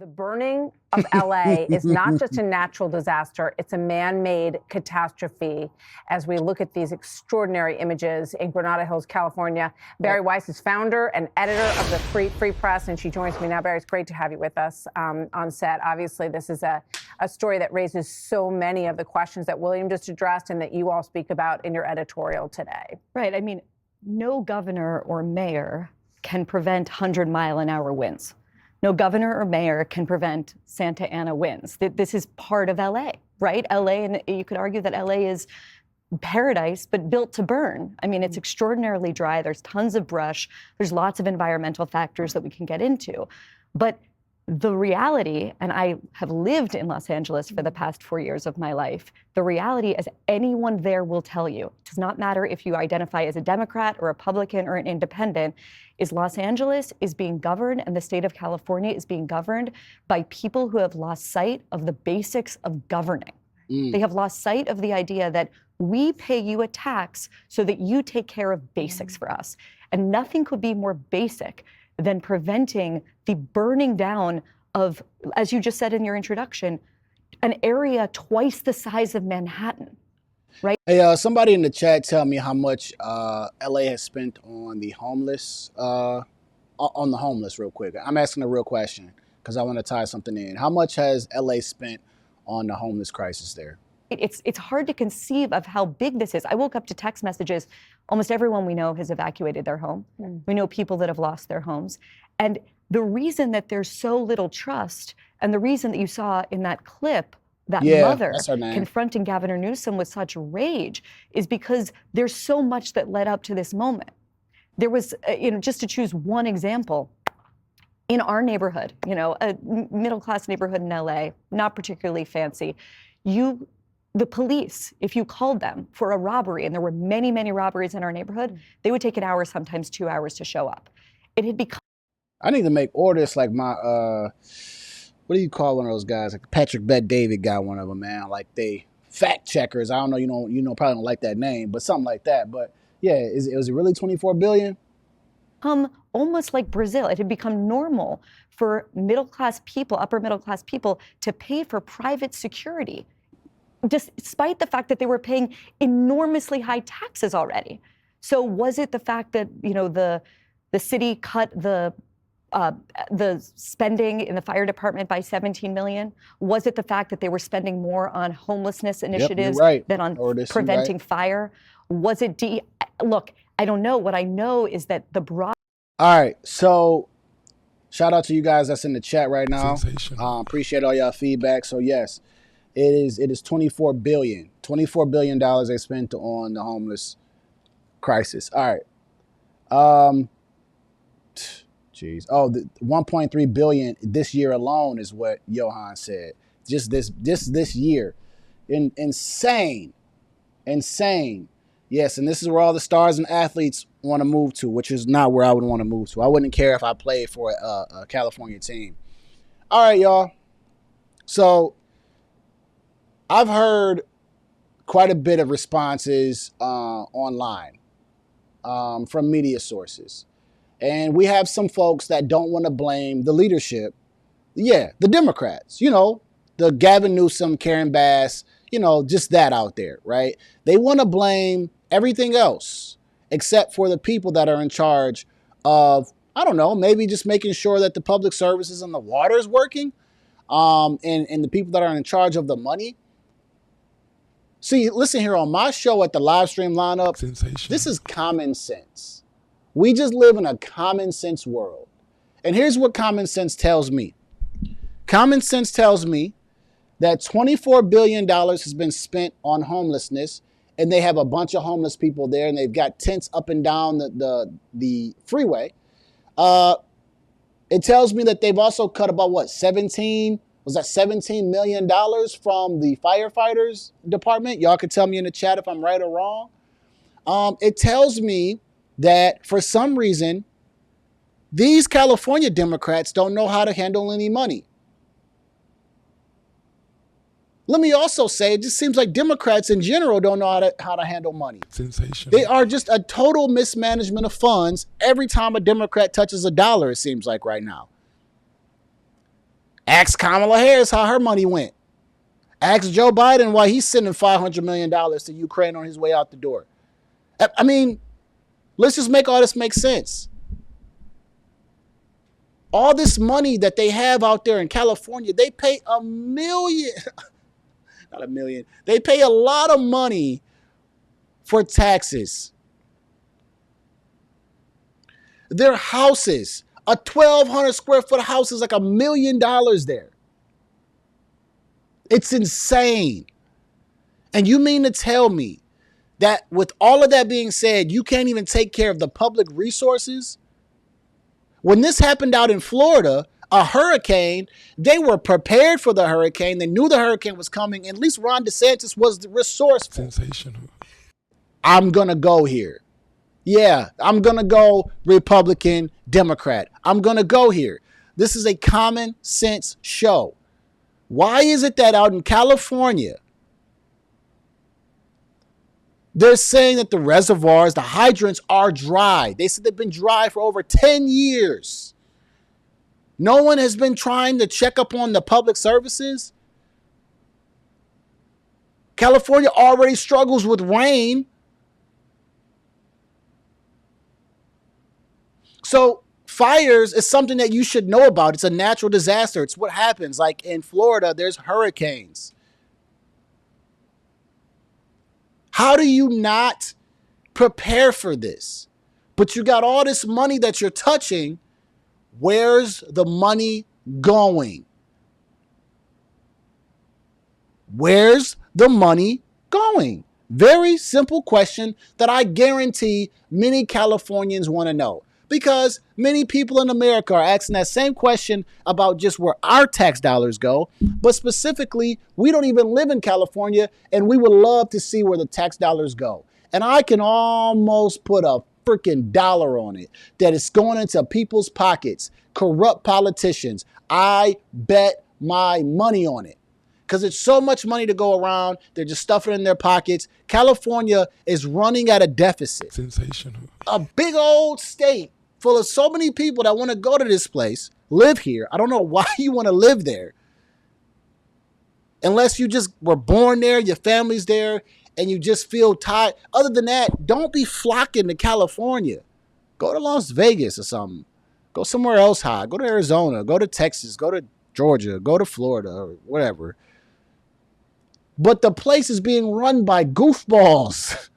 The burning of LA is not just a natural disaster, it's a man-made catastrophe. As we look at these extraordinary images in Granada Hills, California, Barry Weiss is founder and editor of the Free Press, and she joins me now. Barry, it's great to have you with us on set. Obviously, this is a story that raises so many of the questions that William just addressed and that you all speak about in your editorial today. Right. I mean, no governor or mayor can prevent 100-mile-an-hour winds. No governor or mayor can prevent Santa Ana winds. This is part of LA, right? LA, and you could argue that LA is paradise, but built to burn. I mean, it's extraordinarily dry. There's tons of brush. There's lots of environmental factors that we can get into. But the reality, and I have lived in Los Angeles for the past 4 years of my life, the reality, as anyone there will tell you, it does not matter if you identify as a Democrat or Republican or an independent, is Los Angeles is being governed and the state of California is being governed by people who have lost sight of the basics of governing. They have lost sight of the idea that we pay you a tax so that you take care of basics for us. And nothing could be more basic than preventing the burning down of, as you just said in your introduction, an area twice the size of Manhattan, right? Hey, somebody in the chat tell me how much LA has spent on the homeless, real quick. I'm asking a real question because I want to tie something in. How much has LA spent on the homeless crisis there? It's hard to conceive of how big this is. I woke up to text messages. Almost everyone we know has evacuated their home. We know people that have lost their homes. And the reason that there's so little trust, and the reason that you saw in that clip, that mother confronting Governor Newsom with such rage, is because there's so much that led up to this moment. There was, just to choose one example, in our neighborhood, a middle-class neighborhood in LA, not particularly fancy, the police, if you called them for a robbery, and there were many, many robberies in our neighborhood, they would take an hour, sometimes 2 hours to show up. It had become... I need to make orders like my, what do you call one of those guys? Like Patrick Bet-David got one of them, man. Like they fact checkers. I don't know, probably don't like that name, but something like that. But yeah, was it really 24 billion? Almost like Brazil. It had become normal for middle-class people, upper middle-class people, to pay for private security, despite the fact that they were paying enormously high taxes already. So was it the fact that, the city cut the spending in the fire department by 17 million? Was it the fact that they were spending more on homelessness initiatives than on preventing fire? Was it look, I don't know. What I know is that the broad... All right, so shout out to you guys that's in the chat right now. Appreciate all y'all feedback. So yes, it is 24 billion. $24 billion they spent on the homeless crisis. All right. Geez. Oh, the 1.3 billion this year alone is what Johan said. Just this year. Insane. Yes, and this is where all the stars and athletes want to move to, which is not where I would want to move to. I wouldn't care if I played for a California team. All right, y'all. So I've heard quite a bit of responses online from media sources. And we have some folks that don't want to blame the leadership. Yeah, the Democrats, the Gavin Newsom, Karen Bass, just that out there, right? They want to blame everything else except for the people that are in charge of, I don't know, maybe just making sure that the public services and the water is working, and the people that are in charge of the money. See, listen here on my show at the live stream lineup, this is common sense. We just live in a common sense world. And here's what common sense tells me. Common sense tells me that $24 billion has been spent on homelessness, and they have a bunch of homeless people there, and they've got tents up and down the freeway. It tells me that they've also cut about $17 million from the firefighters department? Y'all can tell me in the chat if I'm right or wrong. It tells me that for some reason, these California Democrats don't know how to handle any money. Let me also say, it just seems like Democrats in general don't know how to handle money. They are just a total mismanagement of funds every time a Democrat touches a dollar, it seems like right now. Ask Kamala Harris how her money went. Ask Joe Biden why he's sending $500 million to Ukraine on his way out the door. I mean, let's just make all this make sense. All this money that they have out there in California, they pay $1 million. Not $1 million. They pay a lot of money for taxes. Their houses, a 1,200 square foot house is like $1 million there. It's insane. And you mean to tell me that with all of that being said, you can't even take care of the public resources? When this happened out in Florida, a hurricane, they were prepared for the hurricane. They knew the hurricane was coming. At least Ron DeSantis was resourceful. Sensational. I'm going to go here. Yeah, I'm going to go Republican, Democrat. I'm going to go here. This is a common sense show. Why is it that out in California, they're saying that the reservoirs, the hydrants are dry? They said they've been dry for over 10 years. No one has been trying to check up on the public services. California already struggles with rain. So fires is something that you should know about. It's a natural disaster. It's what happens. Like in Florida, there's hurricanes. How do you not prepare for this? But you got all this money that you're touching. Where's the money going? Where's the money going? Very simple question that I guarantee many Californians want to know. Because many people in America are asking that same question about just where our tax dollars go. But specifically, we don't even live in California, and we would love to see where the tax dollars go. And I can almost put a freaking dollar on it that it's going into people's pockets, corrupt politicians. I bet my money on it. Because it's so much money to go around. They're just stuffing it in their pockets. California is running at a deficit. Sensational. A big old state full of so many people that want to go to this place, live here. I don't know why you want to live there. Unless you just were born there, your family's there, and you just feel tired. Other than that, don't be flocking to California. Go to Las Vegas or something. Go somewhere else high. Go to Arizona. Go to Texas. Go to Georgia. Go to Florida or whatever. But the place is being run by goofballs.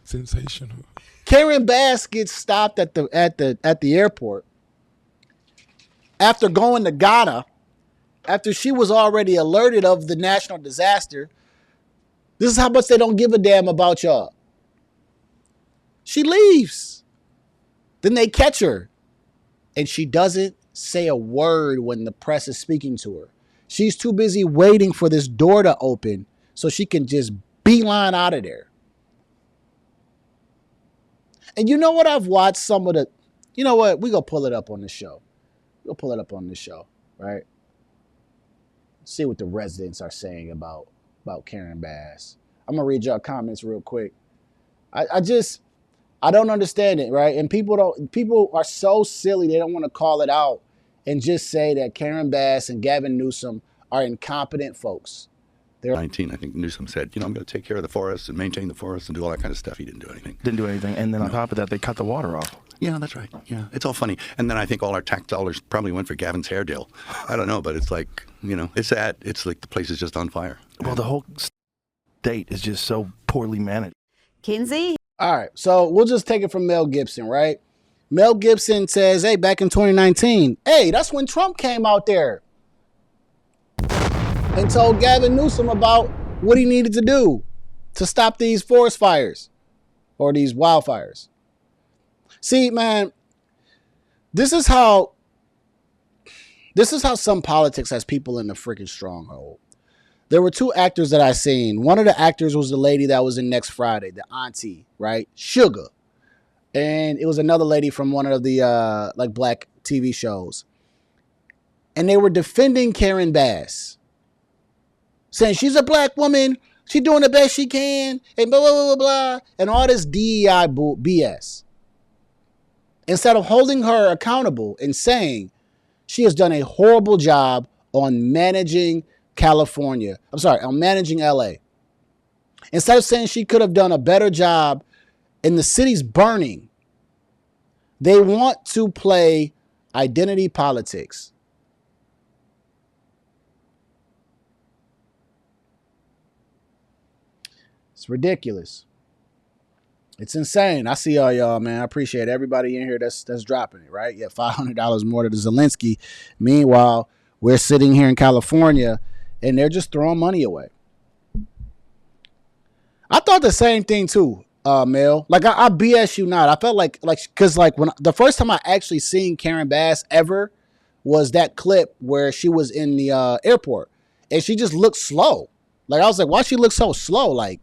Sensational. Karen Bass gets stopped at the airport after going to Ghana, after she was already alerted of the national disaster. This is how much they don't give a damn about y'all. She leaves. Then they catch her, and she doesn't say a word when the press is speaking to her. She's too busy waiting for this door to open so she can just beeline out of there. And you know what? I've watched some of the, you know what? We're going to pull it up on the show. We'll pull it up on the show, right? See what the residents are saying about Karen Bass. I'm going to read y'all comments real quick. I don't understand it, right? And people are so silly, they don't want to call it out and just say that Karen Bass and Gavin Newsom are incompetent folks. 19, I think Newsom said, I'm going to take care of the forests and maintain the forests and do all that kind of stuff. He didn't do anything. Didn't do anything. And then on top of that, they cut the water off. Yeah, that's right. Yeah, it's all funny. And then I think all our tax dollars probably went for Gavin's hair deal. I don't know, but it's like, it's sad. It's like the place is just on fire. Well, the whole state is just so poorly managed. Kinsey? All right, so we'll just take it from Mel Gibson, right? Mel Gibson says, hey, back in 2019, hey, that's when Trump came out there and told Gavin Newsom about what he needed to do to stop these forest fires or these wildfires. See, man, this is how some politics has people in the freaking stronghold. There were two actors that I seen. One of the actors was the lady that was in Next Friday, the auntie, right? Sugar. And it was another lady from one of the black TV shows. And they were defending Karen Bass, saying she's a black woman, she's doing the best she can, and blah, blah, blah, blah, blah, and all this DEI BS. Instead of holding her accountable and saying she has done a horrible job on managing California. I'm sorry, on managing LA. Instead of saying she could have done a better job and the city's burning, they want to play identity politics. It's ridiculous. It's insane. I see all y'all, man. I appreciate everybody in here that's dropping it, right? Yeah, $500 more to Zelensky. Meanwhile, we're sitting here in California and they're just throwing money away. I thought the same thing too, Mel. Like I BS you not. I felt like because when the first time I actually seen Karen Bass ever was that clip where she was in the airport and she just looked slow. Like I was like, why she look so slow? Like,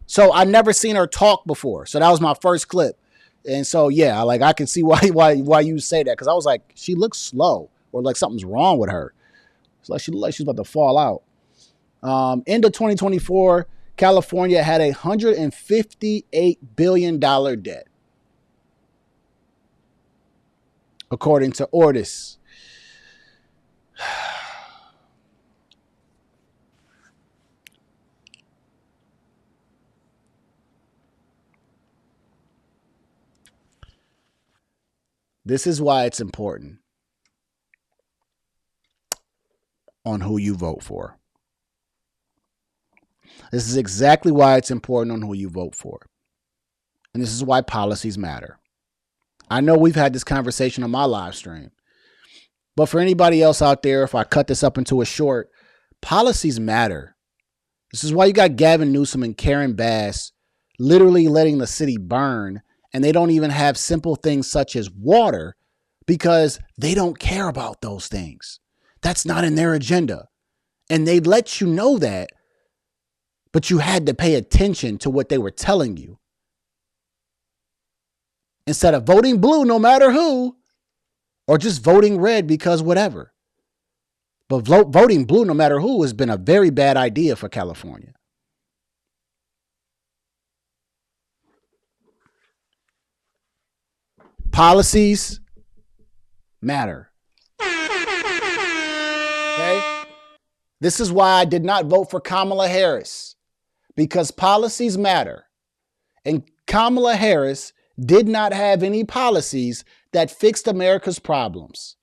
so I never seen her talk before. So that was my first clip. And so, yeah, like I can see why you say that. Cause I was like, she looks slow or like something's wrong with her. It's like she looked like she's about to fall out. End of 2024, California had a $158 billion debt. According to Ortis. This is why it's important on who you vote for. This is exactly why it's important on who you vote for. And this is why policies matter. I know we've had this conversation on my live stream, but for anybody else out there, if I cut this up into a short, policies matter. This is why you got Gavin Newsom and Karen Bass literally letting the city burn, and they don't even have simple things such as water because they don't care about those things. That's not in their agenda. And they let you know that, but you had to pay attention to what they were telling you. Instead of voting blue no matter who, or just voting red because whatever. But voting blue no matter who has been a very bad idea for California. Policies matter. Okay? This is why I did not vote for Kamala Harris, because policies matter. And Kamala Harris did not have any policies that fixed America's problems.